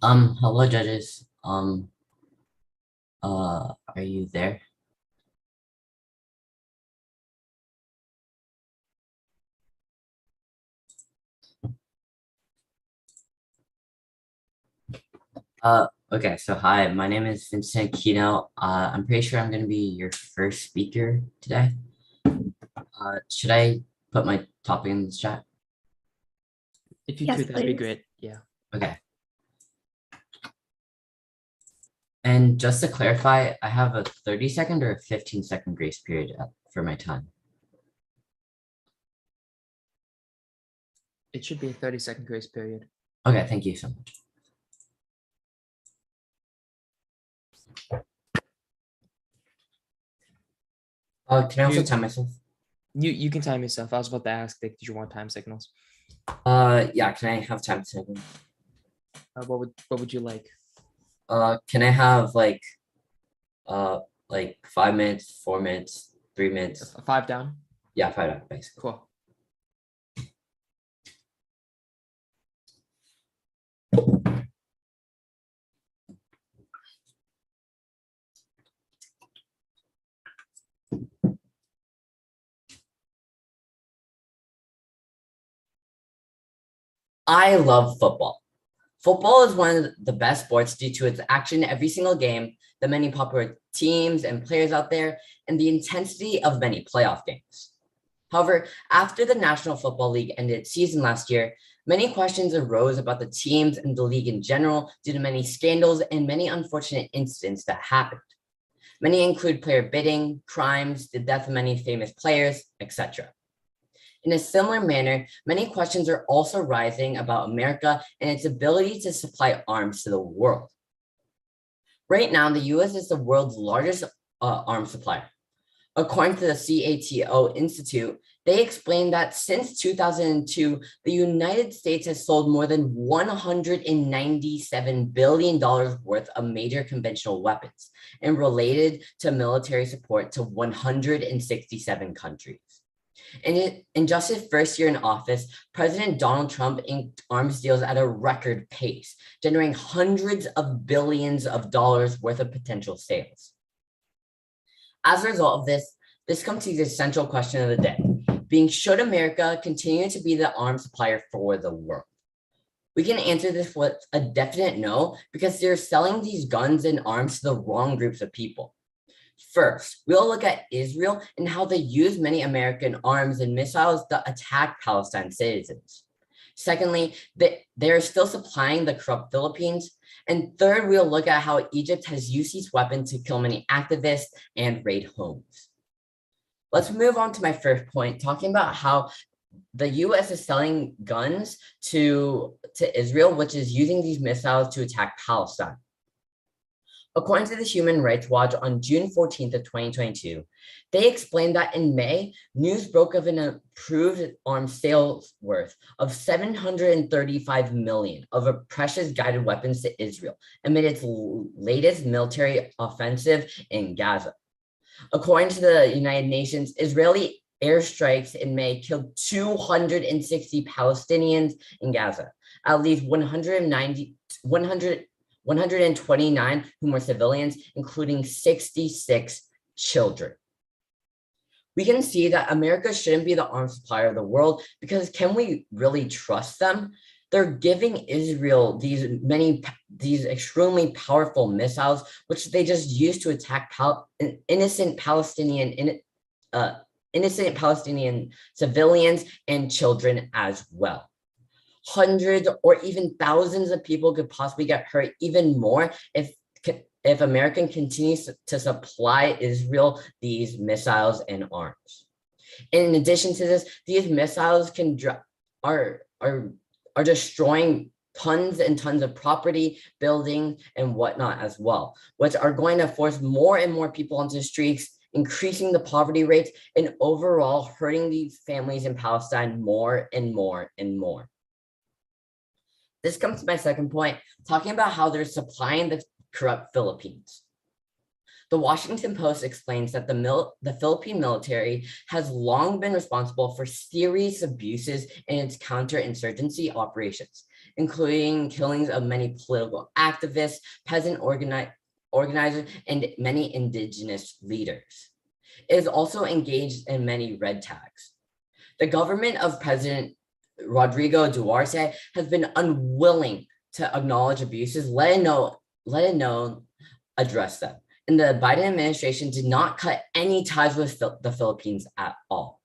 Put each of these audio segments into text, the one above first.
Hello judges. Are you there? Okay, so hi, my name is Vincent Aquino. I'm pretty sure I'm gonna be your first speaker today. Should I put my topic in the chat? If you Yes, could, that'd be please. great. Yeah. Okay. And just to clarify, I have a 30-second or a 15-second grace period for my time. It should be a 30-second grace period. Okay, thank you so much. Can I also time myself? You can time yourself. I was about to ask, like, did you want time signals? Yeah, can I have time signal? What would you like? Can I have like 5 minutes, 4 minutes, 3 minutes? 5 down. Yeah, 5 minutes, basically. Cool. I love football. Football is one of the best sports due to its action every single game, the many popular teams and players out there, and the intensity of many playoff games. However, after the National Football League ended its season last year, many questions arose about the teams and the league in general due to many scandals and many unfortunate incidents that happened. Many include player bidding, crimes, the death of many famous players, etc. In a similar manner, many questions are also rising about America and its ability to supply arms to the world. Right now, the US is the world's largest arms supplier. According to the CATO Institute, they explained that since 2002, the United States has sold more than $197 billion worth of major conventional weapons and related to military support to 167 countries. In just his first year in office, President Donald Trump inked arms deals at a record pace, generating hundreds of billions of dollars worth of potential sales. As a result of this comes to the essential question of the day, being should America continue to be the arms supplier for the world? We can answer this with a definite no, because they're selling these guns and arms to the wrong groups of people. First, we'll look at Israel and how they use many American arms and missiles to attack Palestine citizens. Secondly, they're still supplying the corrupt Philippines. And third, we'll look at how Egypt has used these weapons to kill many activists and raid homes. Let's move on to my first point, talking about how the US is selling guns to Israel, which is using these missiles to attack Palestine. According to the Human Rights Watch on June 14th of 2022, they explained that in May, news broke of an approved arms sales worth of $735 million of precious guided weapons to Israel amid its latest military offensive in Gaza. According to the United Nations, Israeli airstrikes in May killed 260 Palestinians in Gaza, at least 129 whom were civilians, including 66 children. We can see that America shouldn't be the arms supplier of the world, because can we really trust them? They're giving Israel these extremely powerful missiles, which they just use to attack innocent Palestinian civilians and children as well. Hundreds or even thousands of people could possibly get hurt even more if America continues to supply Israel these missiles and arms. In addition to this, these missiles are destroying tons and tons of property, building, and whatnot as well, which are going to force more and more people onto the streets, increasing the poverty rates, and overall hurting these families in Palestine more and more and more. This comes to my second point, talking about how they're supplying the corrupt Philippines. The Washington Post explains that the Philippine military has long been responsible for serious abuses in its counterinsurgency operations, including killings of many political activists, peasant organizers, and many indigenous leaders. It is also engaged in many red tags. The government of President Rodrigo Duterte has been unwilling to acknowledge abuses, let alone address them. And the Biden administration did not cut any ties with the Philippines at all.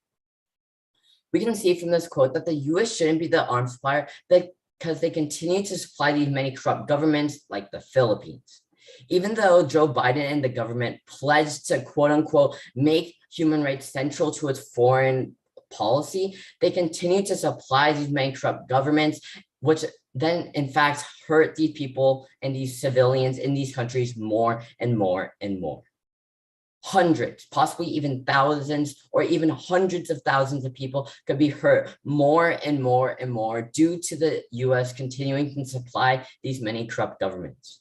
We can see from this quote that the US shouldn't be the arms supplier because they continue to supply these many corrupt governments like the Philippines. Even though Joe Biden and the government pledged to quote unquote make human rights central to its foreign policy, they continue to supply these many corrupt governments, which then in fact hurt these people and these civilians in these countries more and more and more. Hundreds, possibly even thousands, or even hundreds of thousands of people could be hurt more and more and more due to the US continuing to supply these many corrupt governments.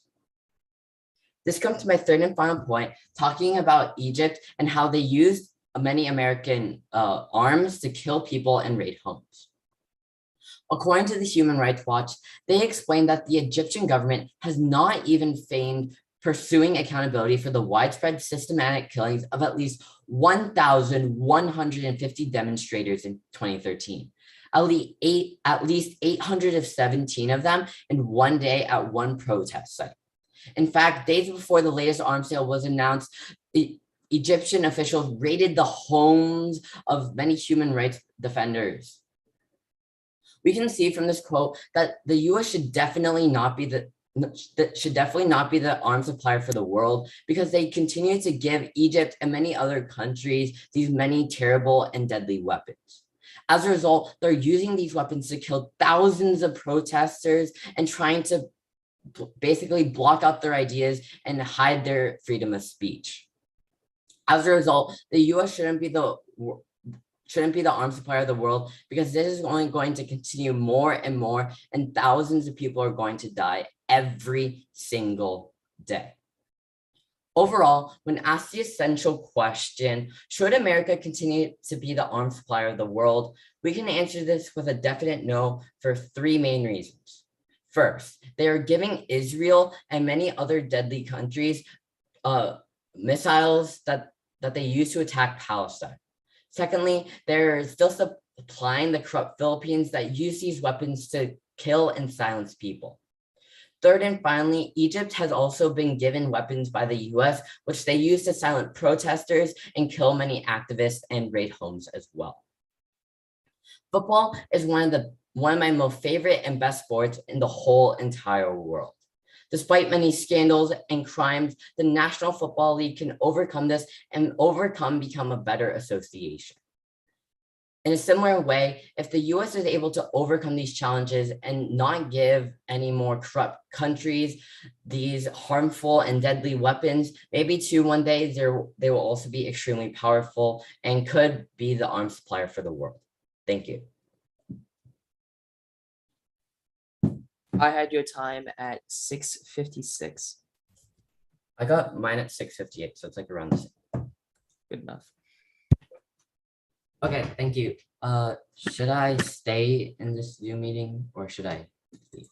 This comes to my third and final point, talking about Egypt and how they used many American arms to kill people and raid homes. According to the Human Rights Watch, they explained that the Egyptian government has not even feigned pursuing accountability for the widespread systematic killings of at least 1,150 demonstrators in 2013. At least 817 of them in one day at one protest site. In fact, days before the latest arms sale was announced, the Egyptian officials raided the homes of many human rights defenders. We can see from this quote that the US should definitely not be the arms supplier for the world, because they continue to give Egypt and many other countries these many terrible and deadly weapons. As a result, they're using these weapons to kill thousands of protesters and trying to basically block out their ideas and hide their freedom of speech. As a result, the US shouldn't be the arms supplier of the world, because this is only going to continue more and more, and thousands of people are going to die every single day. Overall, when asked the essential question, should America continue to be the arms supplier of the world, we can answer this with a definite no for three main reasons. First, they are giving Israel and many other deadly countries missiles that they use to attack Palestine. Secondly, they're still supplying the corrupt Philippines that use these weapons to kill and silence people. Third and finally, Egypt has also been given weapons by the US, which they use to silence protesters and kill many activists and raid homes as well. Football is one of my most favorite and best sports in the whole entire world. Despite many scandals and crimes, the National Football League can overcome this and become a better association. In a similar way, if the US is able to overcome these challenges and not give any more corrupt countries these harmful and deadly weapons, maybe too one day they will also be extremely powerful and could be the arms supplier for the world. Thank you. I had your time at 6:56. I got mine at 6:58, so it's like around the same. Good enough. Okay, thank you. Should I stay in this Zoom meeting or should I leave?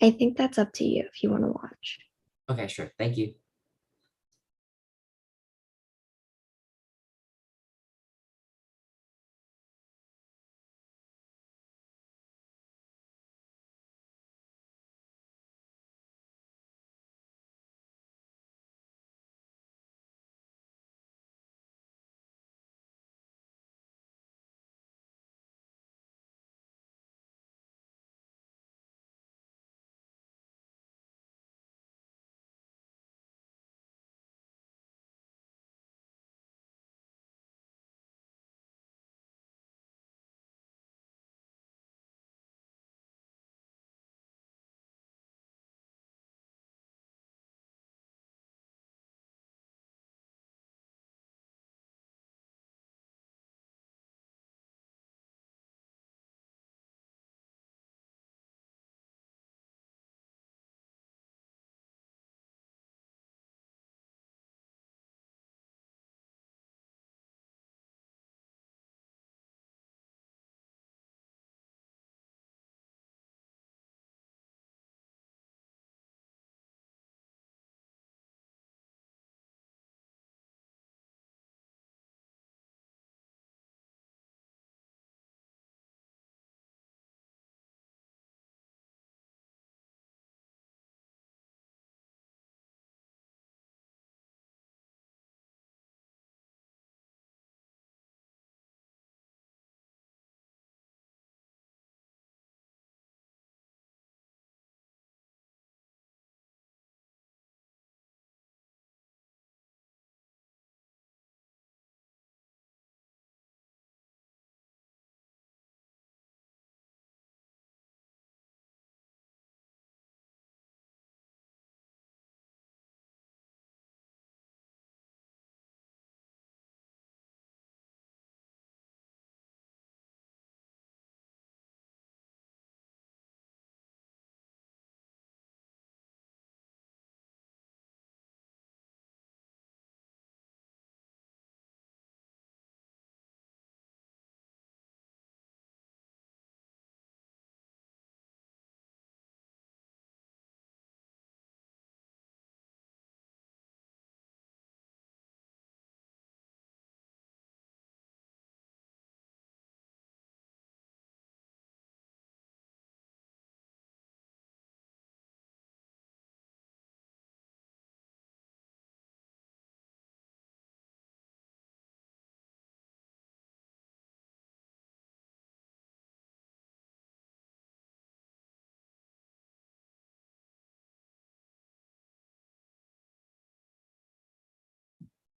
I think that's up to you if you want to watch. Okay, sure. Thank you.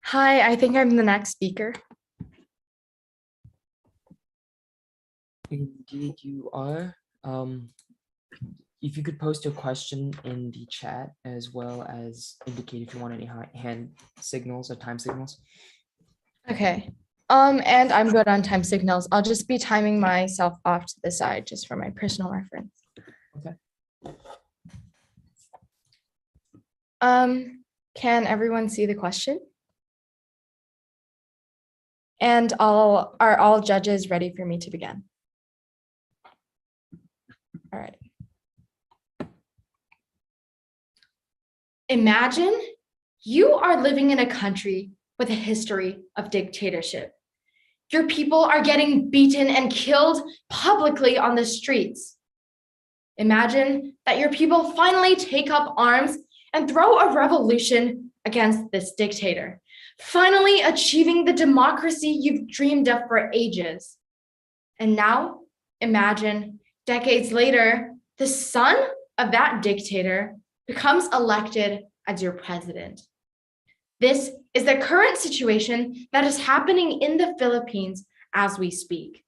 Hi, I think I'm the next speaker. Indeed, you are. If you could post your question in the chat as well as indicate if you want any hand signals or time signals. Okay. And I'm good on time signals. I'll just be timing myself off to the side just for my personal reference. Okay. Can everyone see the question? And are all judges ready for me to begin? All right. Imagine you are living in a country with a history of dictatorship. Your people are getting beaten and killed publicly on the streets. Imagine that your people finally take up arms and throw a revolution against this dictator, finally achieving the democracy you've dreamed of for ages. And now, imagine decades later, the son of that dictator becomes elected as your president. This is the current situation that is happening in the Philippines as we speak.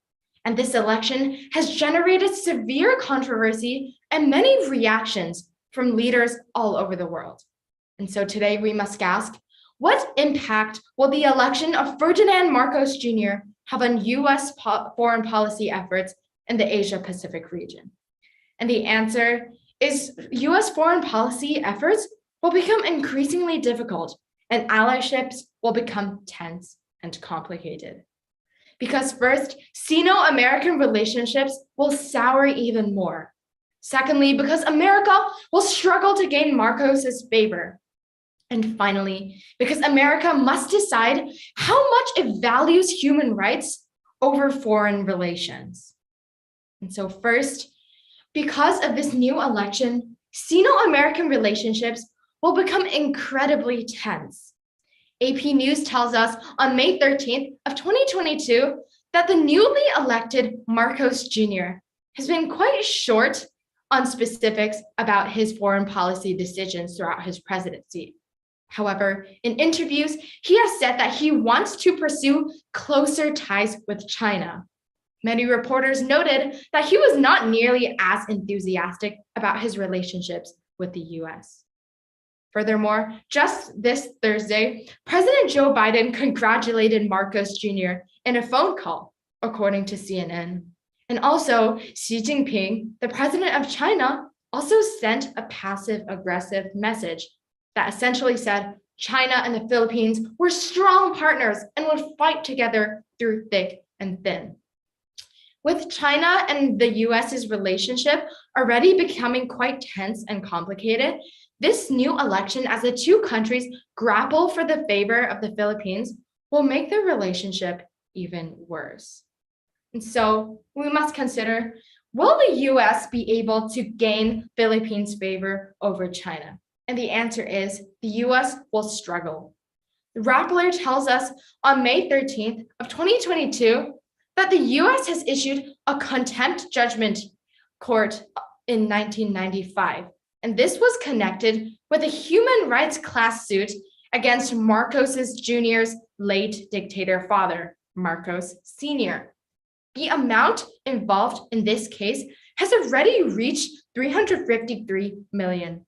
And this election has generated severe controversy and many reactions from leaders all over the world. And so today we must ask, what impact will the election of Ferdinand Marcos Jr. have on US foreign policy efforts in the Asia-Pacific region? And the answer is US foreign policy efforts will become increasingly difficult and allyships will become tense and complicated. Because first, Sino-American relationships will sour even more. Secondly, because America will struggle to gain Marcos's favor. And finally, because America must decide how much it values human rights over foreign relations. And so first, because of this new election, Sino-American relationships will become incredibly tense. AP News tells us on May 13th of 2022 that the newly elected Marcos Jr. has been quite short on specifics about his foreign policy decisions throughout his presidency. However, in interviews, he has said that he wants to pursue closer ties with China. Many reporters noted that he was not nearly as enthusiastic about his relationships with the US. Furthermore, just this Thursday, President Joe Biden congratulated Marcos Jr. in a phone call, according to CNN. And also, Xi Jinping, the president of China, also sent a passive-aggressive message that essentially said China and the Philippines were strong partners and would fight together through thick and thin. With China and the US's relationship already becoming quite tense and complicated, this new election, as the two countries grapple for the favor of the Philippines, will make their relationship even worse. And so we must consider, will the US be able to gain Philippines' favor over China? And the answer is the US will struggle. The Rappler tells us on May 13th of 2022 that the US has issued a contempt judgment court in 1995. And this was connected with a human rights class suit against Marcos Jr.'s late dictator father, Marcos Sr. The amount involved in this case has already reached $353 million.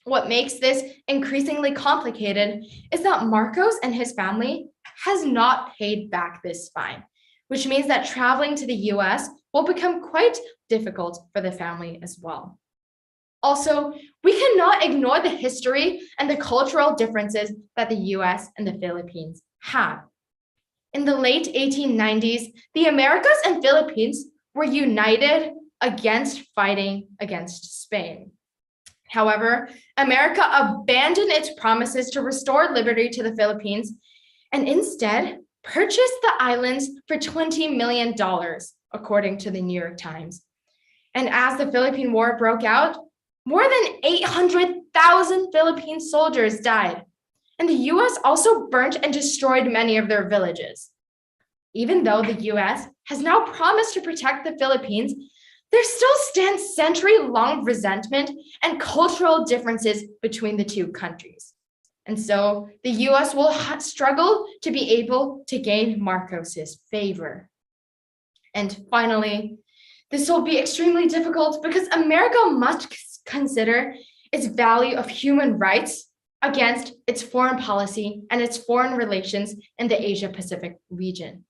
What makes this increasingly complicated is that Marcos and his family has not paid back this fine, which means that traveling to the US will become quite difficult for the family as well. Also, we cannot ignore the history and the cultural differences that the US and the Philippines have. In the late 1890s, the Americas and Philippines were united against fighting against Spain. However, America abandoned its promises to restore liberty to the Philippines and instead purchased the islands for $20 million, according to the New York Times. And as the Philippine War broke out, more than 800,000 Philippine soldiers died, and the US also burnt and destroyed many of their villages. Even though the US has now promised to protect the Philippines, there still stands century-long resentment and cultural differences between the two countries. And so the US will struggle to be able to gain Marcos's favor. And finally, this will be extremely difficult because America must consider its value of human rights against its foreign policy and its foreign relations in the Asia-Pacific region.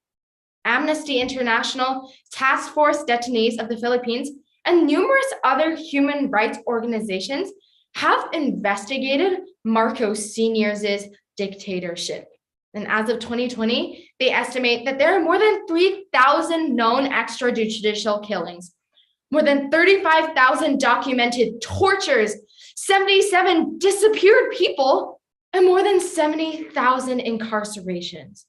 Amnesty International, Task Force Detainees of the Philippines, and numerous other human rights organizations have investigated Marcos Sr.'s dictatorship. And as of 2020, they estimate that there are more than 3,000 known extrajudicial killings, more than 35,000 documented tortures, 77 disappeared people, and more than 70,000 incarcerations.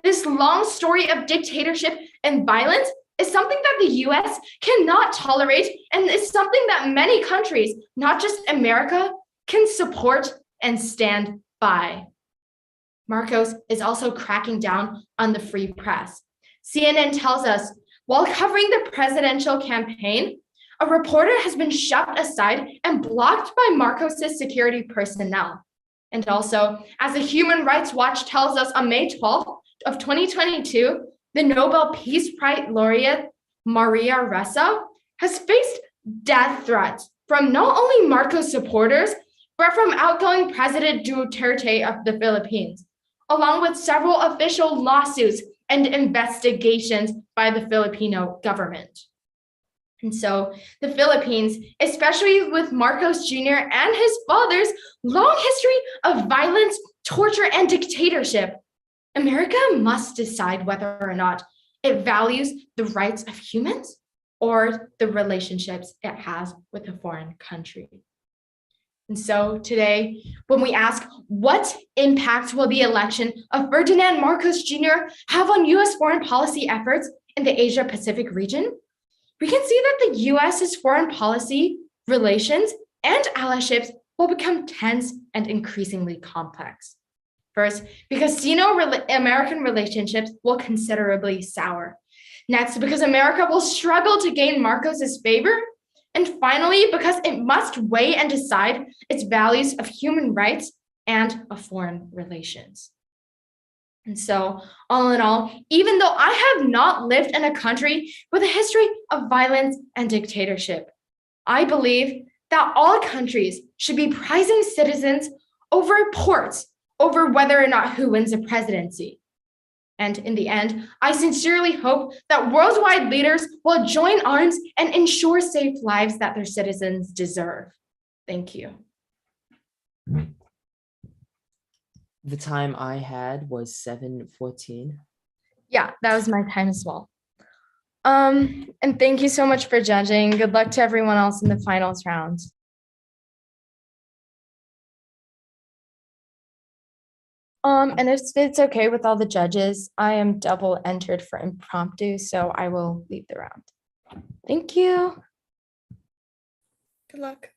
This long story of dictatorship and violence is something that the US cannot tolerate, and is something that many countries, not just America, can support and stand by. Marcos is also cracking down on the free press. CNN tells us, while covering the presidential campaign, a reporter has been shoved aside and blocked by Marcos's security personnel. And also, as the Human Rights Watch tells us on May 12th of 2022, the Nobel Peace Prize laureate Maria Ressa has faced death threats from not only Marcos supporters, but from outgoing President Duterte of the Philippines, along with several official lawsuits and investigations by the Filipino government. And so the Philippines, especially with Marcos Jr. and his father's long history of violence, torture, and dictatorship, America must decide whether or not it values the rights of humans or the relationships it has with a foreign country. And so today, when we ask, what impact will the election of Ferdinand Marcos Jr. have on US foreign policy efforts in the Asia-Pacific region, we can see that the US's foreign policy, relations, and allyships will become tense and increasingly complex. First, because Sino-American relationships will considerably sour. Next, because America will struggle to gain Marcos's favor. And finally, because it must weigh and decide its values of human rights and of foreign relations. And so, all in all, even though I have not lived in a country with a history of violence and dictatorship, I believe that all countries should be prizing citizens over ports, over whether or not who wins the presidency. And in the end, I sincerely hope that worldwide leaders will join arms and ensure safe lives that their citizens deserve. Thank you. The time I had was 7:14. Yeah, that was my time as well. And thank you so much for judging. Good luck to everyone else in the finals round. And if it's okay with all the judges, I am double entered for impromptu, so I will leave the round. Thank you. Good luck.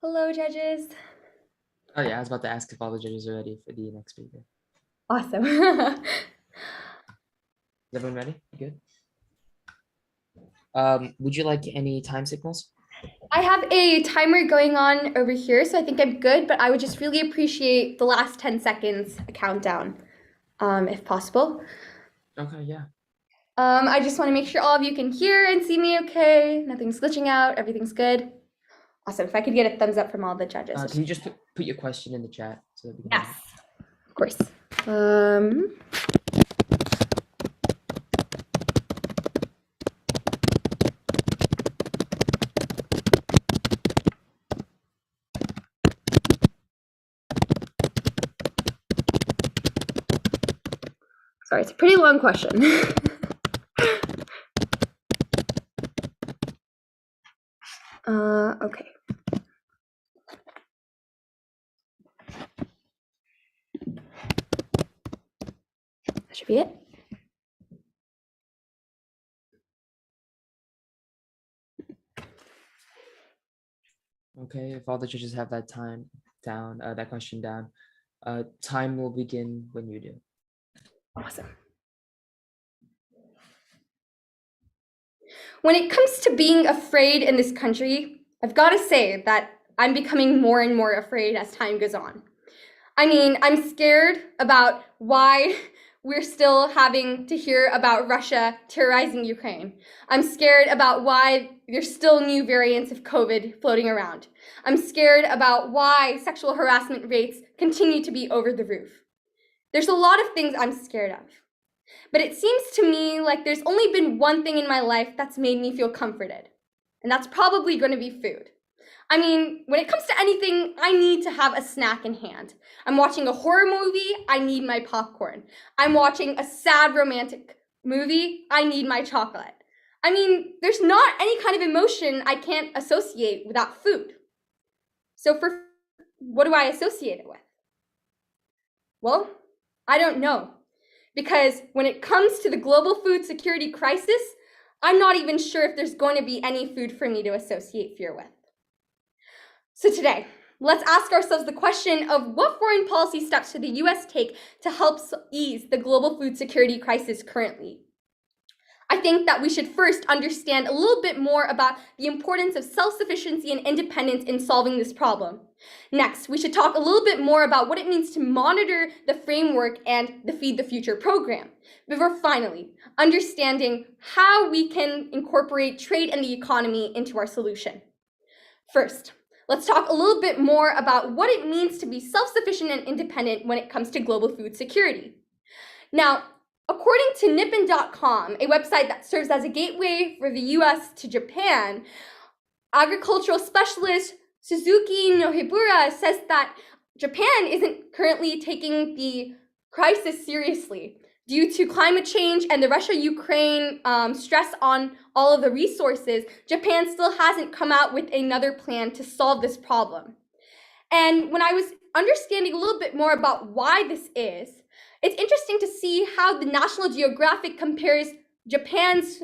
Hello, judges. Oh yeah, I was about to ask if all the judges are ready for the next speaker. Awesome. Is everyone ready? Good. Would you like any time signals? I have a timer going on over here, so I think I'm good, but I would just really appreciate the last 10 seconds, a countdown, if possible. Okay, yeah. I just want to make sure all of you can hear and see me okay. Nothing's glitching out. Everything's good. Awesome. If I could get a thumbs up from all the judges. Can you just put your question in the chat so that we can? Yes, of course. Sorry, it's a pretty long question. Okay. That should be it. Okay, if all the judges have that time down, that question down, time will begin when you do. Awesome. When it comes to being afraid in this country, I've got to say that I'm becoming more and more afraid as time goes on. I mean, I'm scared about why we're still having to hear about Russia terrorizing Ukraine. I'm scared about why there's still new variants of COVID floating around. I'm scared about why sexual harassment rates continue to be over the roof. There's a lot of things I'm scared of. But it seems to me like there's only been one thing in my life that's made me feel comforted. And that's probably going to be food. I mean, when it comes to anything, I need to have a snack in hand. I'm watching a horror movie, I need my popcorn. I'm watching a sad romantic movie, I need my chocolate. I mean, there's not any kind of emotion I can't associate without food. So what do I associate it with? Well, I don't know. Because when it comes to the global food security crisis, I'm not even sure if there's going to be any food for me to associate fear with. So today, let's ask ourselves the question of what foreign policy steps should the US take to help ease the global food security crisis currently? I think that we should first understand a little bit more about the importance of self-sufficiency and independence in solving this problem. Next, we should talk a little bit more about what it means to monitor the framework and the Feed the Future program, before finally understanding how we can incorporate trade and the economy into our solution. First, let's talk a little bit more about what it means to be self-sufficient and independent when it comes to global food security. Now, according to Nippon.com, a website that serves as a gateway for the US to Japan, agricultural specialist Suzuki Nohibura says that Japan isn't currently taking the crisis seriously. Due to climate change and the Russia-Ukraine stress on all of the resources, Japan still hasn't come out with another plan to solve this problem. And when I was understanding a little bit more about why this is, it's interesting to see how the National Geographic compares Japan's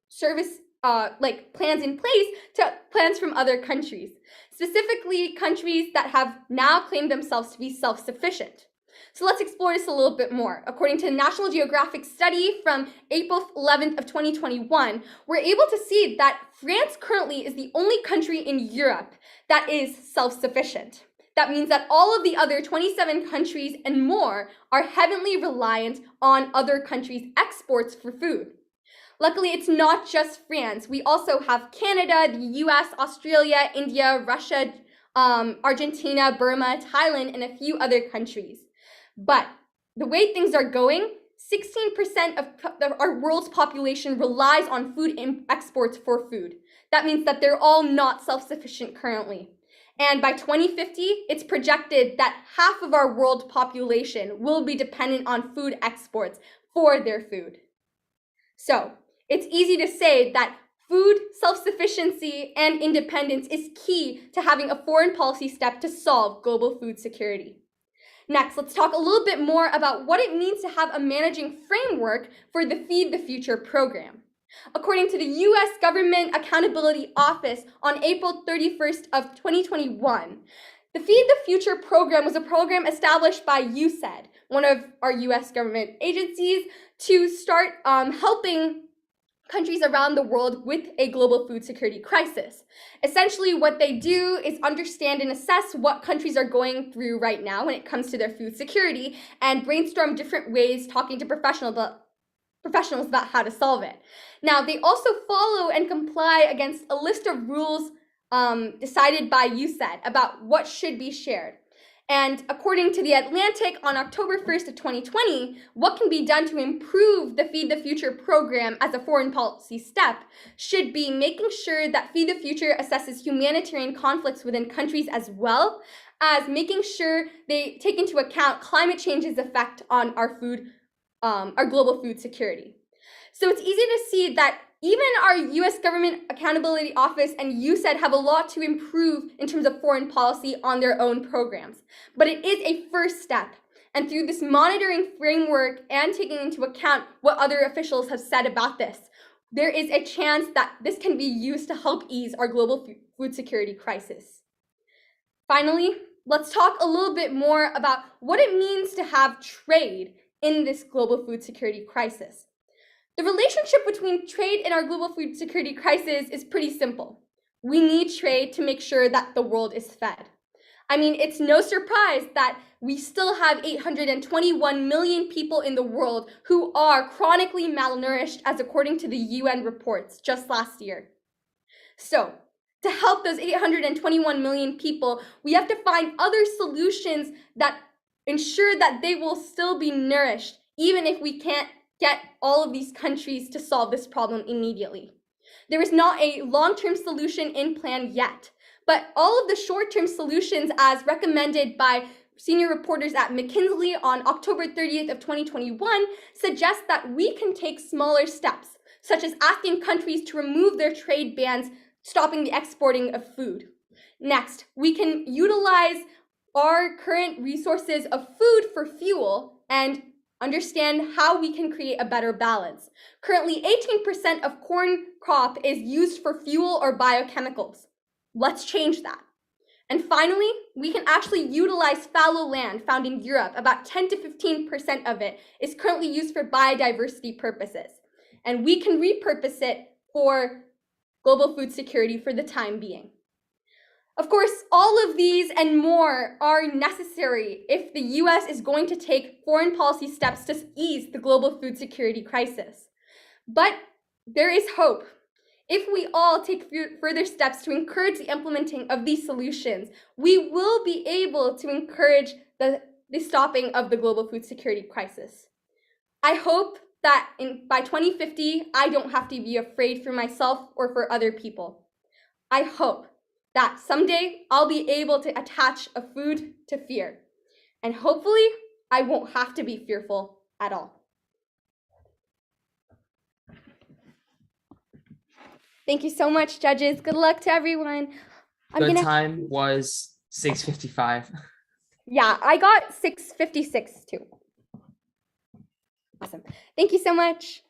service plans in place to plans from other countries, specifically countries that have now claimed themselves to be self-sufficient. So let's explore this a little bit more. According to a National Geographic study from April 11th of 2021, we're able to see that France currently is the only country in Europe that is self-sufficient. That means that all of the other 27 countries and more are heavily reliant on other countries' exports for food. Luckily, it's not just France. We also have Canada, the US, Australia, India, Russia, Argentina, Burma, Thailand, and a few other countries. But the way things are going, 16% of our world's population relies on food exports for food. That means that they're all not self-sufficient currently. And by 2050, it's projected that half of our world population will be dependent on food exports for their food. So it's easy to say that food self-sufficiency and independence is key to having a foreign policy step to solve global food security. Next, let's talk a little bit more about what it means to have a managing framework for the Feed the Future program. According to the US Government Accountability Office on April 31st of 2021, the Feed the Future program was a program established by USAID, one of our US government agencies, to start helping countries around the world with a global food security crisis. Essentially, what they do is understand and assess what countries are going through right now when it comes to their food security and brainstorm different ways, talking to professionals about how to solve it. Now, they also follow and comply against a list of rules decided by USAID about what should be shared. And according to The Atlantic on October 1st of 2020, what can be done to improve the Feed the Future program as a foreign policy step should be making sure that Feed the Future assesses humanitarian conflicts within countries as well as making sure they take into account climate change's effect on our global food security. So it's easy to see that Even our US Government Accountability Office and USAID have a lot to improve in terms of foreign policy on their own programs. But it is a first step. And through this monitoring framework and taking into account what other officials have said about this, there is a chance that this can be used to help ease our global food security crisis. Finally, let's talk a little bit more about what it means to have trade in this global food security crisis. The relationship between trade and our global food security crisis is pretty simple. We need trade to make sure that the world is fed. I mean, it's no surprise that we still have 821 million people in the world who are chronically malnourished, as according to the UN reports just last year. So, to help those 821 million people, we have to find other solutions that ensure that they will still be nourished, even if we can't get all of these countries to solve this problem immediately. There is not a long-term solution in plan yet, but all of the short-term solutions as recommended by senior reporters at McKinsey on October 30th of 2021 suggest that we can take smaller steps, such as asking countries to remove their trade bans, stopping the exporting of food. Next, we can utilize our current resources of food for fuel and understand how we can create a better balance. Currently, 18% of corn crop is used for fuel or biochemicals. Let's change that. And finally, we can actually utilize fallow land found in Europe. About 10 to 15% of it is currently used for biodiversity purposes. And we can repurpose it for global food security for the time being. Of course, all of these and more are necessary if the US is going to take foreign policy steps to ease the global food security crisis. But there is hope. If we all take further steps to encourage the implementing of these solutions, we will be able to encourage the stopping of the global food security crisis. I hope that by 2050, I don't have to be afraid for myself or for other people. I hope that someday I'll be able to attach a food to fear. And hopefully, I won't have to be fearful at all. Thank you so much, judges. Good luck to everyone. The time was 6:55. Yeah, I got 6:56 too. Awesome. Thank you so much.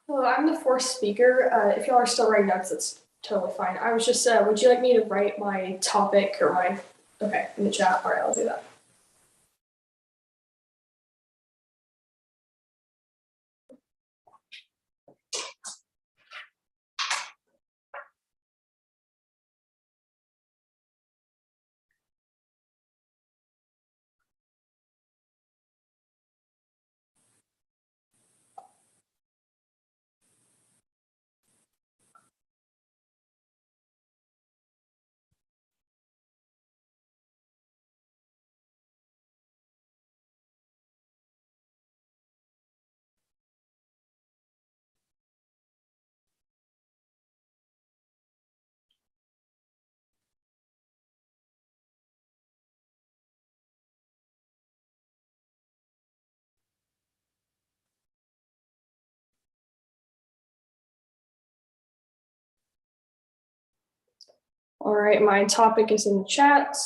Hello, I'm the fourth speaker. If y'all are still writing notes, that's totally fine. I was just, would you like me to write my topic or okay, in the chat? All right, I'll do that. All right, my topic is in the chat.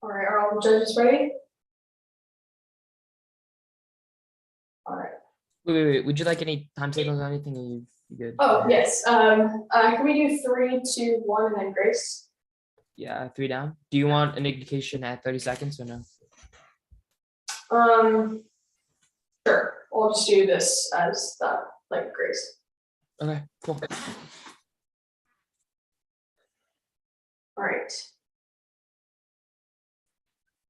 All right, are all the judges ready? All right. Wait. Would you like any time signals or anything? Are you good? Oh, yes. Can we do 3, 2, 1, and then Grace? Yeah, 3 down. Do you want an indication at 30 seconds or no? Sure. We'll just do this as the like Grace. Okay, cool. All right.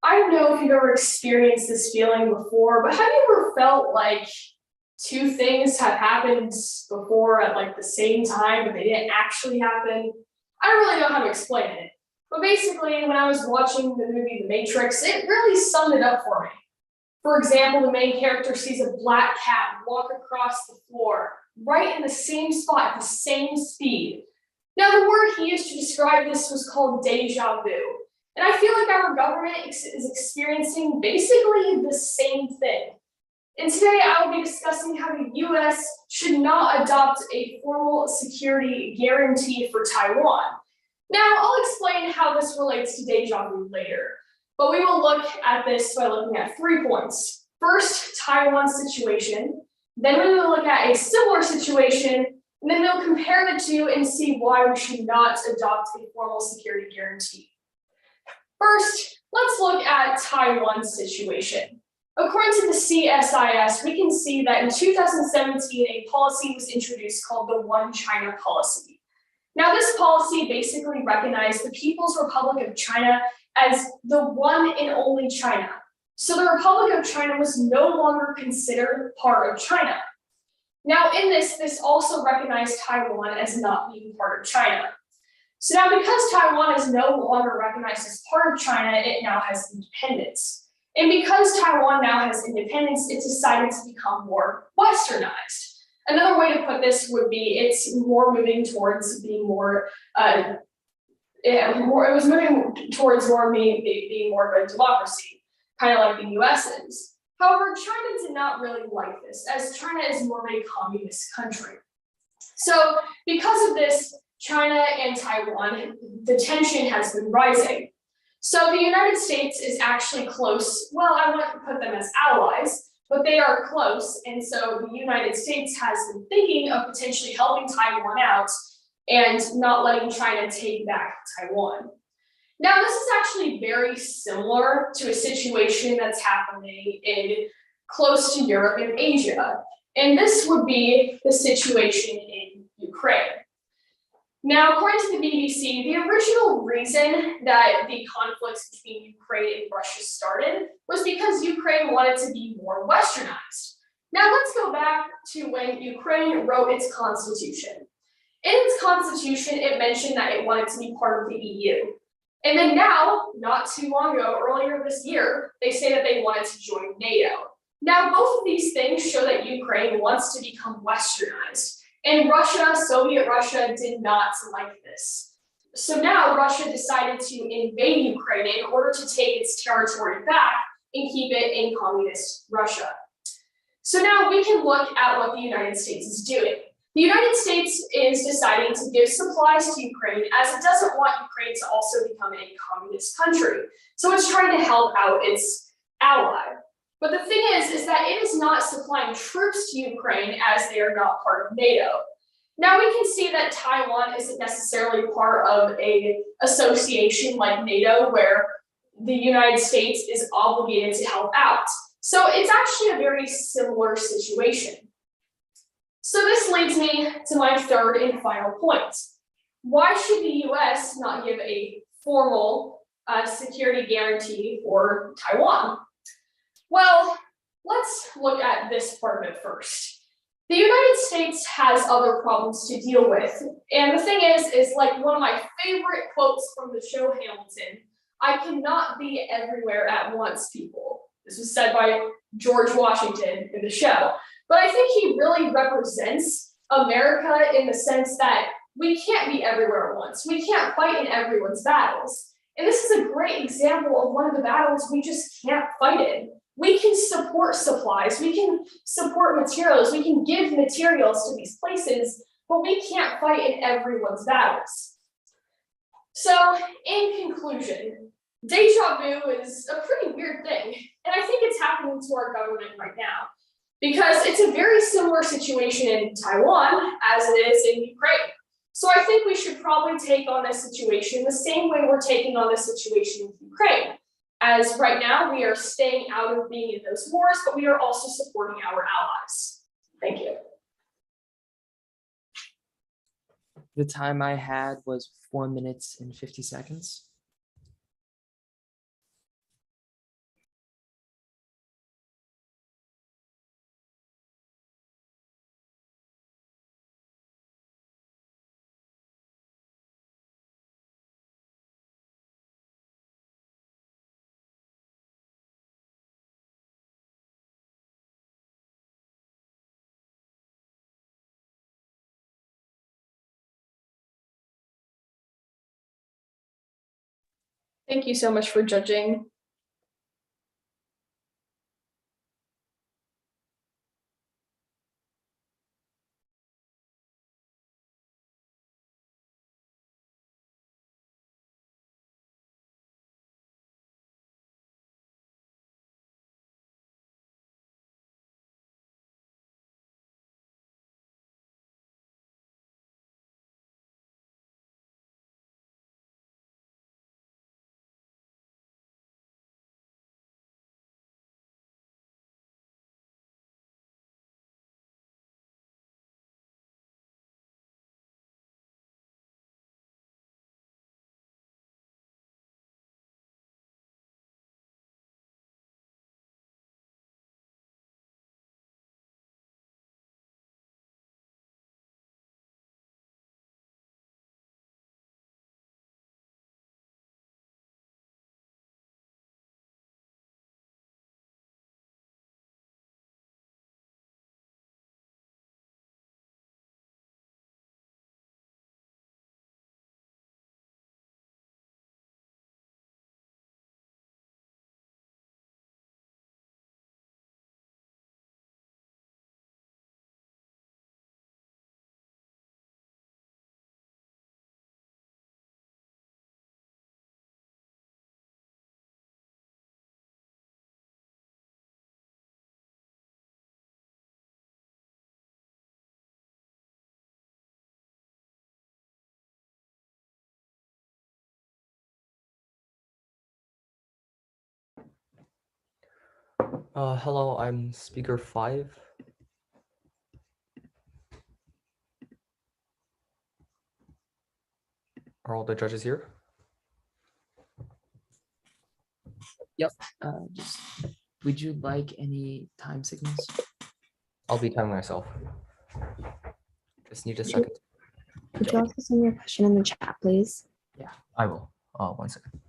I don't know if you've ever experienced this feeling before, but have you ever felt like two things have happened before at like the same time, but they didn't actually happen? I don't really know how to explain it. But basically, when I was watching the movie The Matrix, it really summed it up for me. For example, the main character sees a black cat walk across the floor, right in the same spot at the same speed. Now, the word he used to describe this was called deja vu. And I feel like our government is experiencing basically the same thing. And today I will be discussing how the US should not adopt a formal security guarantee for Taiwan. Now, I'll explain how this relates to deja vu later, but we will look at this by looking at 3 points. First, Taiwan's situation, then we will look at a similar situation, and then we'll compare the two and see why we should not adopt a formal security guarantee. First, let's look at Taiwan's situation. According to the CSIS, we can see that in 2017, a policy was introduced called the One China policy. Now, this policy basically recognized the People's Republic of China as the one and only China. So the Republic of China was no longer considered part of China. Now, in this also recognized Taiwan as not being part of China. So now, because Taiwan is no longer recognized as part of China, it now has independence. And because Taiwan now has independence, it decided to become more westernized. Another way to put this would be it's more moving towards being more, it was moving towards more being more of a democracy, kind of like the US is. However, China did not really like this, as China is more of a communist country. So because of this, China and Taiwan, the tension has been rising. So the United States is actually close. Well, I wouldn't put them as allies, but they are close. And so the United States has been thinking of potentially helping Taiwan out and not letting China take back Taiwan. Now, this is actually very similar to a situation that's happening in close to Europe and Asia. And this would be the situation in Ukraine. Now, according to the BBC, the original reason that the conflicts between Ukraine and Russia started was because Ukraine wanted to be more westernized. Now, let's go back to when Ukraine wrote its constitution. In its constitution, it mentioned that it wanted to be part of the EU. And then now, not too long ago, earlier this year, they say that they wanted to join NATO. Now, both of these things show that Ukraine wants to become westernized. And Russia, Soviet Russia, did not like this. So now Russia decided to invade Ukraine in order to take its territory back and keep it in communist Russia. So now we can look at what the United States is doing. The United States is deciding to give supplies to Ukraine as it doesn't want Ukraine to also become a communist country. So it's trying to help out its ally. But the thing is that it is not supplying troops to Ukraine as they are not part of NATO. Now we can see that Taiwan isn't necessarily part of an association like NATO where the United States is obligated to help out. So it's actually a very similar situation. So this leads me to my third and final point. Why should the US not give a formal security guarantee for Taiwan? Well, let's look at this part of it first. The United States has other problems to deal with. And the thing is like one of my favorite quotes from the show Hamilton, "I cannot be everywhere at once, people." This was said by George Washington in the show. But I think he really represents America in the sense that we can't be everywhere at once. We can't fight in everyone's battles. And this is a great example of one of the battles we just can't fight in. We can support supplies, we can support materials, we can give materials to these places, but we can't fight in everyone's battles. So, in conclusion, deja vu is a pretty weird thing, and I think it's happening to our government right now, because it's a very similar situation in Taiwan as it is in Ukraine. So I think we should probably take on this situation the same way we're taking on this situation with Ukraine. As right now, we are staying out of being in those wars, but we are also supporting our allies. Thank you. The time I had was 4 minutes and 50 seconds. Thank you so much for judging. Hello, I'm speaker 5. Are all the judges here? Would you like any time signals? I'll be timing myself. Just need a second. Could you also send your question in the chat, please? I will. 1 second.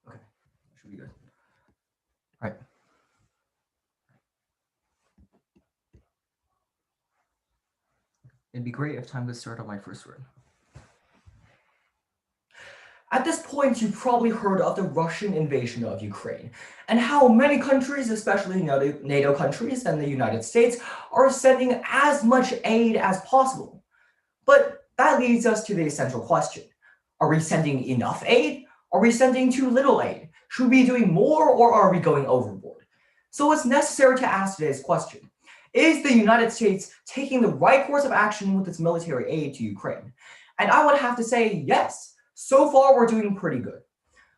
Okay, should be good. All right. It'd be great if time could start on my first word. At this point, you've probably heard of the Russian invasion of Ukraine and how many countries, especially NATO countries and the United States, are sending as much aid as possible. But that leads us to the essential question. Are we sending enough aid? Are we sending too little aid? Should we be doing more, or are we going overboard? So it's necessary to ask today's question. Is the United States taking the right course of action with its military aid to Ukraine? And I would have to say yes. So far, we're doing pretty good.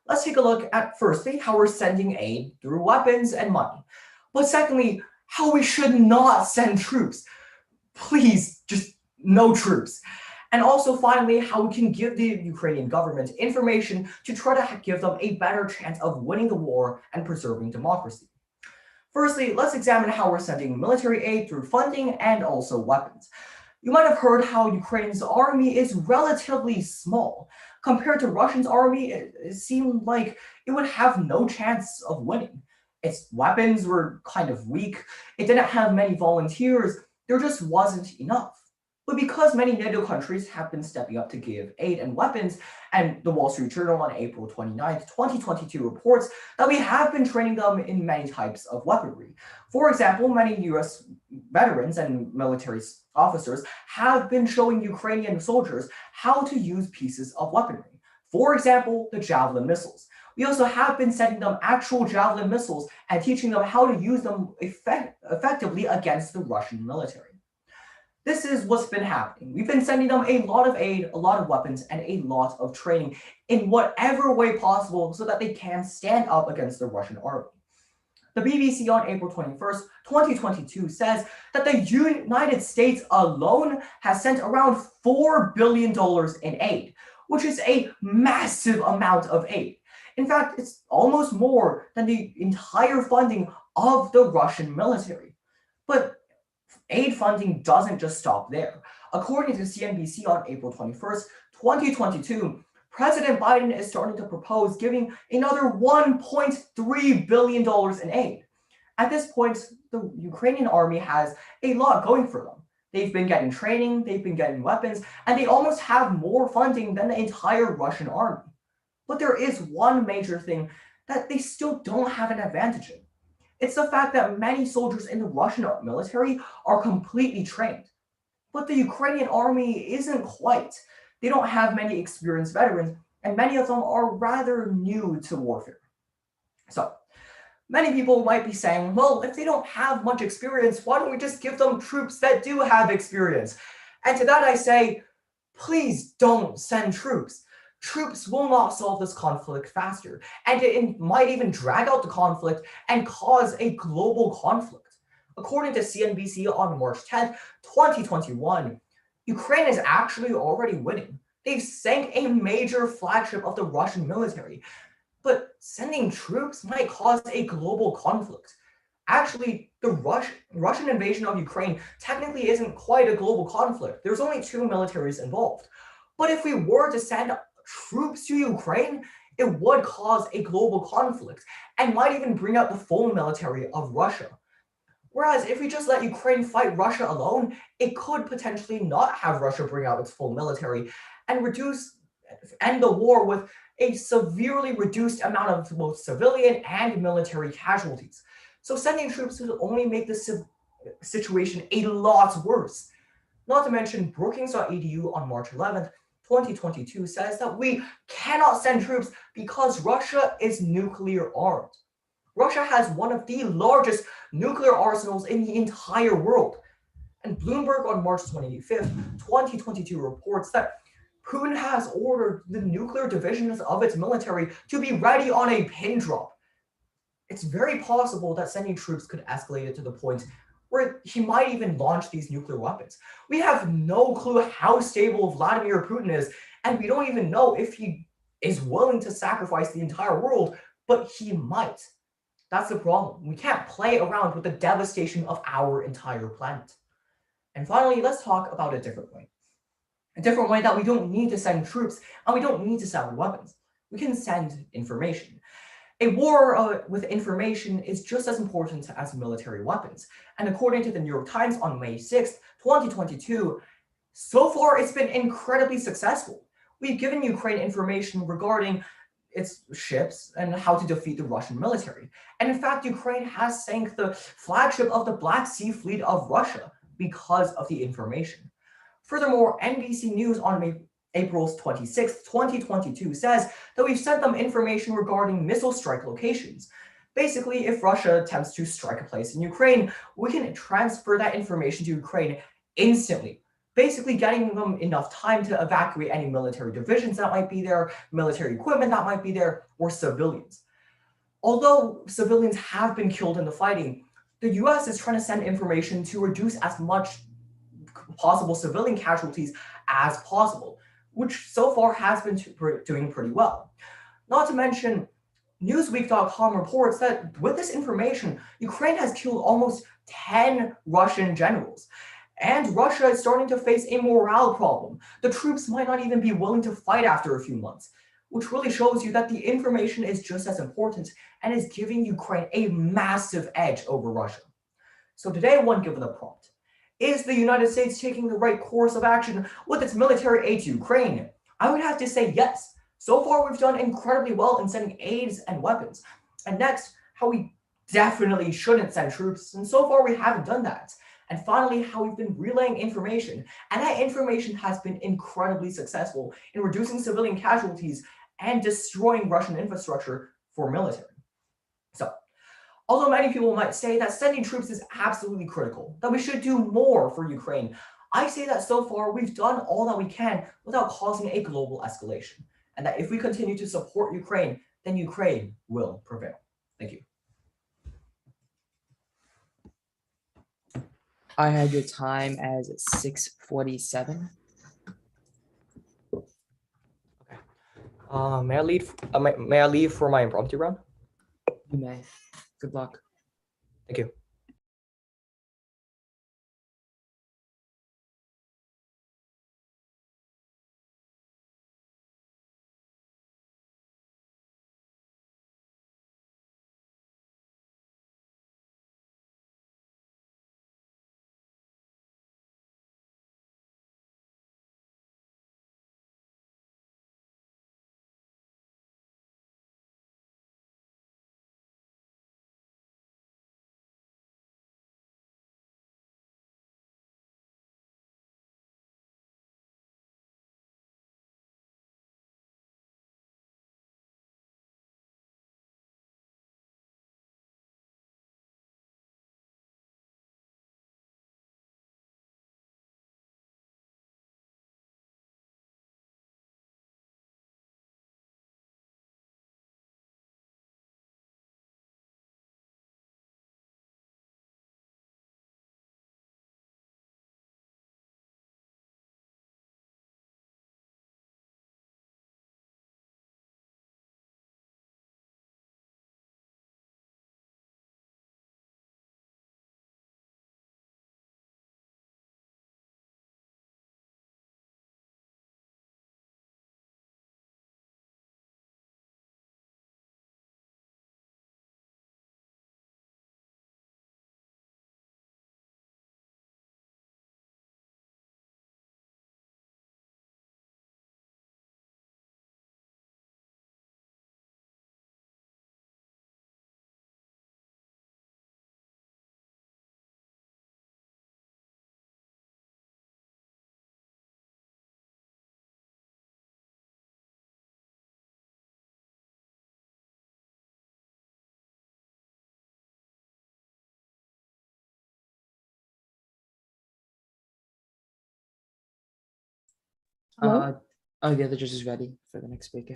Let's take a look at, firstly, how we're sending aid through weapons and money. But secondly, how we should not send troops. Please, just no troops. And also, finally, how we can give the Ukrainian government information to try to give them a better chance of winning the war and preserving democracy. Firstly, let's examine how we're sending military aid through funding and also weapons. You might have heard how Ukraine's army is relatively small. Compared to Russia's army, it seemed like it would have no chance of winning. Its weapons were kind of weak, it didn't have many volunteers, there just wasn't enough. But because many NATO countries have been stepping up to give aid and weapons, and the Wall Street Journal on April 29th, 2022 reports that we have been training them in many types of weaponry. For example, many US veterans and military officers have been showing Ukrainian soldiers how to use pieces of weaponry. For example, the Javelin missiles. We also have been sending them actual Javelin missiles and teaching them how to use them effectively against the Russian military. This is what's been happening. We've been sending them a lot of aid, a lot of weapons, and a lot of training in whatever way possible so that they can stand up against the Russian army. The BBC on April 21st, 2022 says that the United States alone has sent around $4 billion in aid, which is a massive amount of aid. In fact, it's almost more than the entire funding of the Russian military. But aid funding doesn't just stop there. According to CNBC on April 21st, 2022, President Biden is starting to propose giving another $1.3 billion in aid. At this point, the Ukrainian army has a lot going for them. They've been getting training, they've been getting weapons, and they almost have more funding than the entire Russian army. But there is one major thing that they still don't have an advantage in. It's the fact that many soldiers in the Russian military are completely trained. But the Ukrainian army isn't quite. They don't have many experienced veterans, and many of them are rather new to warfare. So, many people might be saying, well, if they don't have much experience, why don't we just give them troops that do have experience? And to that I say, please don't send troops. Troops will not solve this conflict faster, and it might even drag out the conflict and cause a global conflict. According to CNBC on March 10th, 2021, Ukraine is actually already winning. They've sank a major flagship of the Russian military, but sending troops might cause a global conflict. Actually, the Russian invasion of Ukraine technically isn't quite a global conflict. There's only two militaries involved. But if we were to send troops to Ukraine, it would cause a global conflict and might even bring out the full military of Russia. Whereas if we just let Ukraine fight Russia alone, it could potentially not have Russia bring out its full military and end the war with a severely reduced amount of both civilian and military casualties. So sending troops would only make the situation a lot worse. Not to mention, Brookings.edu on March 11th, 2022 says that we cannot send troops because Russia is nuclear armed. Russia has one of the largest nuclear arsenals in the entire world. And Bloomberg on March 25th, 2022 reports that Putin has ordered the nuclear divisions of its military to be ready on a pin drop. It's very possible that sending troops could escalate it to the point where he might even launch these nuclear weapons. We have no clue how stable Vladimir Putin is, and we don't even know if he is willing to sacrifice the entire world, but he might. That's the problem. We can't play around with the devastation of our entire planet. And finally, let's talk about a different way. A different way that we don't need to send troops and we don't need to send weapons. We can send information. A war with information is just as important as military weapons. And according to the New York Times on May 6th, 2022, so far it's been incredibly successful. We've given Ukraine information regarding its ships and how to defeat the Russian military. And in fact, Ukraine has sank the flagship of the Black Sea Fleet of Russia because of the information. Furthermore, NBC News on April 26, 2022 says that we've sent them information regarding missile strike locations. Basically, if Russia attempts to strike a place in Ukraine, we can transfer that information to Ukraine instantly, basically getting them enough time to evacuate any military divisions that might be there, military equipment that might be there, or civilians. Although civilians have been killed in the fighting, the US is trying to send information to reduce as much possible civilian casualties as possible, which so far has been doing pretty well. Not to mention, Newsweek.com reports that with this information, Ukraine has killed almost 10 Russian generals. And Russia is starting to face a morale problem. The troops might not even be willing to fight after a few months, which really shows you that the information is just as important and is giving Ukraine a massive edge over Russia. So today, when given the prompt, is the United States taking the right course of action with its military aid to Ukraine? I would have to say yes. So far, we've done incredibly well in sending aids and weapons. And next, how we definitely shouldn't send troops, and so far we haven't done that. And finally, how we've been relaying information, and that information has been incredibly successful in reducing civilian casualties and destroying Russian infrastructure for military. So, although many people might say that sending troops is absolutely critical, that we should do more for Ukraine, I say that so far we've done all that we can without causing a global escalation, and that if we continue to support Ukraine, then Ukraine will prevail. Thank you. I had your time as 6:47. May I leave? May I leave for my impromptu round? You may. Good luck. Thank you. Hello? The other judge is ready for the next speaker.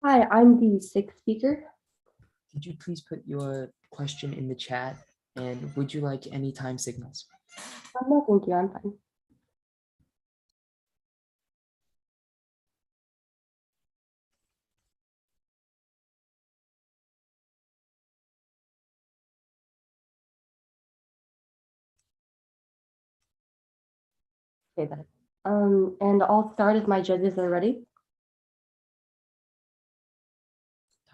Hi, I'm the sixth speaker. Could you please put your question in the chat, and would you like any time signals? No, thank you, I'm fine. Okay then. And I'll start if my judges are ready.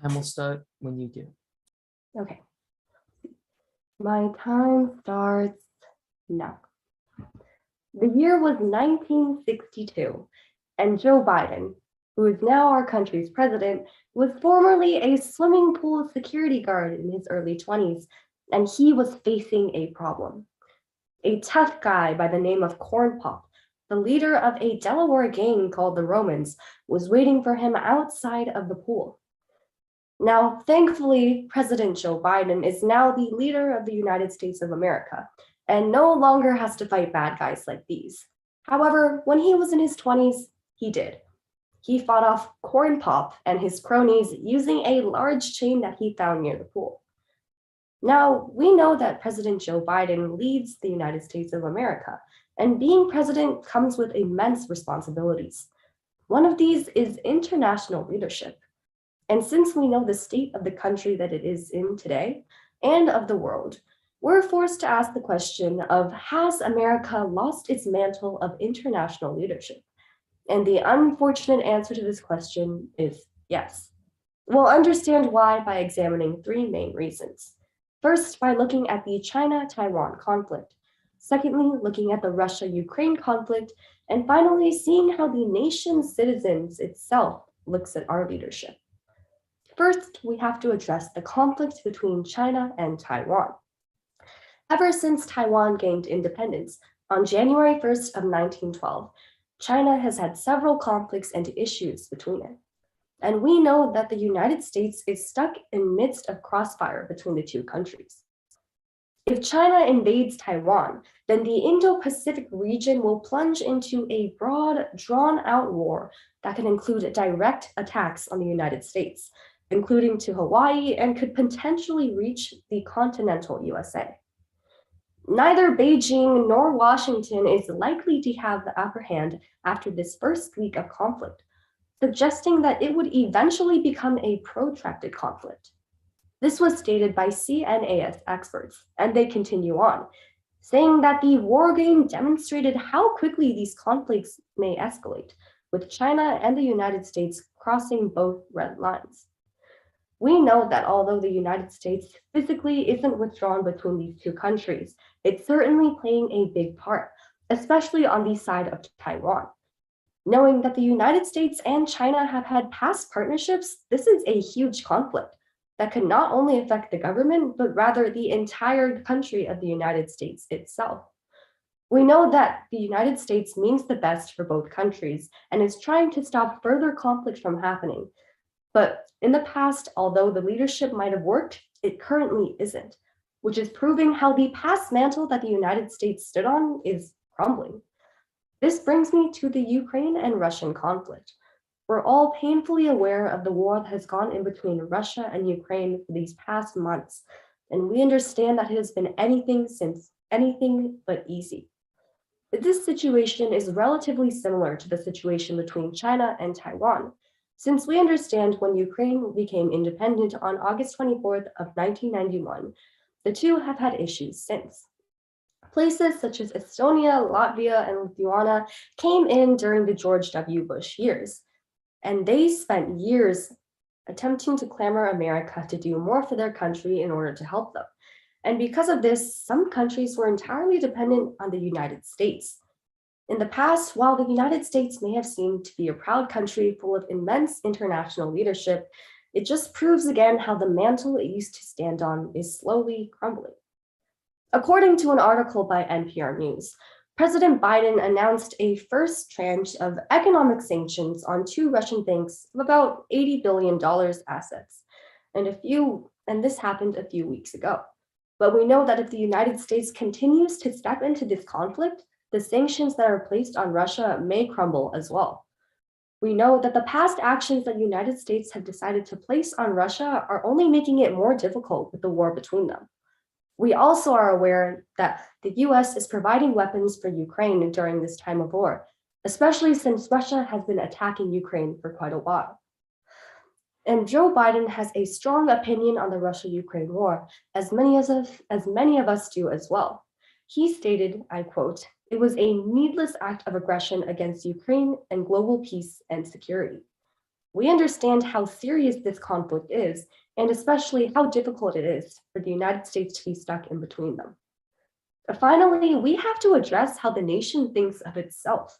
Time will start when you do. Okay. My time starts now. The year was 1962, and Joe Biden, who is now our country's president, was formerly a swimming pool security guard in his early 20s, and he was facing a problem. A tough guy by the name of Corn Pop, the leader of a Delaware gang called the Romans, was waiting for him outside of the pool. Now, thankfully, President Joe Biden is now the leader of the United States of America and no longer has to fight bad guys like these. However, when he was in his 20s, he did. He fought off Corn Pop and his cronies using a large chain that he found near the pool. Now, we know that President Joe Biden leads the United States of America, and being president comes with immense responsibilities. One of these is international leadership. And since we know the state of the country that it is in today and of the world, we're forced to ask the question of, has America lost its mantle of international leadership? And the unfortunate answer to this question is yes. We'll understand why by examining three main reasons. First, by looking at the China-Taiwan conflict. Secondly, looking at the Russia-Ukraine conflict. And finally, seeing how the nation's citizens itself looks at our leadership. First, we have to address the conflict between China and Taiwan. Ever since Taiwan gained independence on January 1st of 1912, China has had several conflicts and issues between it. And we know that the United States is stuck in midst of crossfire between the two countries. If China invades Taiwan, then the Indo-Pacific region will plunge into a broad, drawn-out war that can include direct attacks on the United States, including to Hawaii, and could potentially reach the continental USA. Neither Beijing nor Washington is likely to have the upper hand after this first week of conflict, suggesting that it would eventually become a protracted conflict. This was stated by CNAS experts, and they continue on, saying that the war game demonstrated how quickly these conflicts may escalate, with China and the United States crossing both red lines. We know that although the United States physically isn't withdrawn between these two countries, it's certainly playing a big part, especially on the side of Taiwan. Knowing that the United States and China have had past partnerships, this is a huge conflict that could not only affect the government, but rather the entire country of the United States itself. We know that the United States means the best for both countries and is trying to stop further conflict from happening. But in the past, although the leadership might have worked, it currently isn't, which is proving how the past mantle that the United States stood on is crumbling. This brings me to the Ukraine and Russian conflict. We're all painfully aware of the war that has gone in between Russia and Ukraine for these past months, and we understand that it has been anything but easy. This situation is relatively similar to the situation between China and Taiwan, since we understand when Ukraine became independent on August 24th of 1991, the two have had issues since. Places such as Estonia, Latvia, and Lithuania came in during the George W. Bush years, and they spent years attempting to clamor America to do more for their country in order to help them. And because of this, some countries were entirely dependent on the United States. In the past, while the United States may have seemed to be a proud country full of immense international leadership, it just proves again how the mantle it used to stand on is slowly crumbling. According to an article by NPR News, President Biden announced a first tranche of economic sanctions on two Russian banks of about $80 billion assets, and this happened a few weeks ago. But we know that if the United States continues to step into this conflict, the sanctions that are placed on Russia may crumble as well. We know that the past actions that the United States have decided to place on Russia are only making it more difficult with the war between them. We also are aware that the US is providing weapons for Ukraine during this time of war, especially since Russia has been attacking Ukraine for quite a while. And Joe Biden has a strong opinion on the Russia-Ukraine war, as many of us do as well. He stated, I quote, "It was a needless act of aggression against Ukraine and global peace and security." We understand how serious this conflict is, and especially how difficult it is for the United States to be stuck in between them. Finally, we have to address how the nation thinks of itself.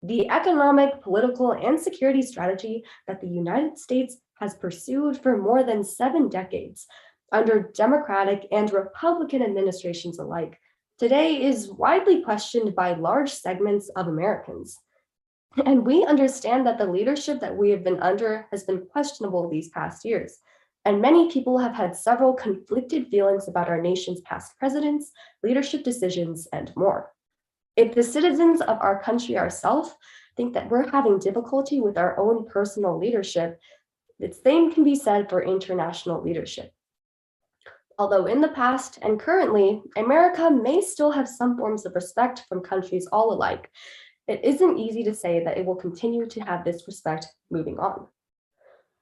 The economic, political, and security strategy that the United States has pursued for more than 7 decades under Democratic and Republican administrations alike today is widely questioned by large segments of Americans. And we understand that the leadership that we have been under has been questionable these past years. And many people have had several conflicted feelings about our nation's past presidents, leadership decisions, and more. If the citizens of our country ourselves think that we're having difficulty with our own personal leadership, the same can be said for international leadership. Although in the past and currently, America may still have some forms of respect from countries all alike, it isn't easy to say that it will continue to have this respect moving on.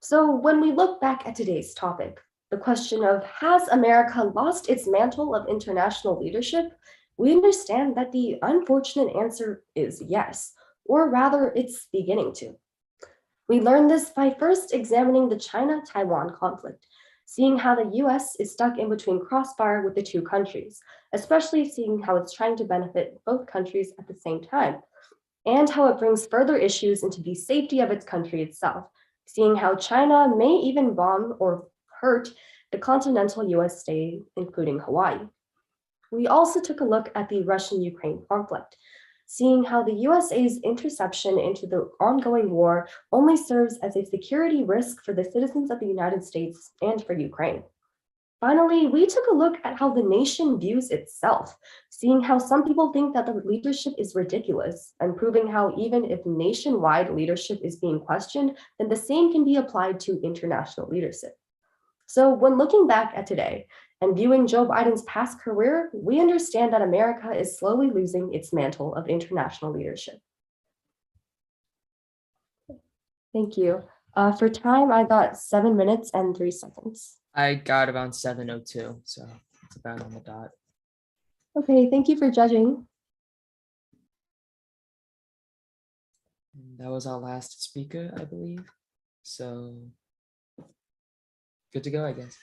So when we look back at today's topic, the question of has America lost its mantle of international leadership, we understand that the unfortunate answer is yes, or rather it's beginning to. We learn this by first examining the China-Taiwan conflict, seeing how the US is stuck in between crossfire with the two countries, especially seeing how it's trying to benefit both countries at the same time, and how it brings further issues into the safety of its country itself, seeing how China may even bomb or hurt the continental US state, including Hawaii. We also took a look at the Russian-Ukraine conflict, seeing how the USA's interception into the ongoing war only serves as a security risk for the citizens of the United States and for Ukraine. Finally, we took a look at how the nation views itself, seeing how some people think that the leadership is ridiculous, and proving how even if nationwide leadership is being questioned, then the same can be applied to international leadership. So when looking back at today and viewing Joe Biden's past career, we understand that America is slowly losing its mantle of international leadership. Thank you. For time, I got 7 minutes and 3 seconds. I got about 7:02, so it's about on the dot. Okay, thank you for judging. And that was our last speaker, I believe. So good to go, I guess.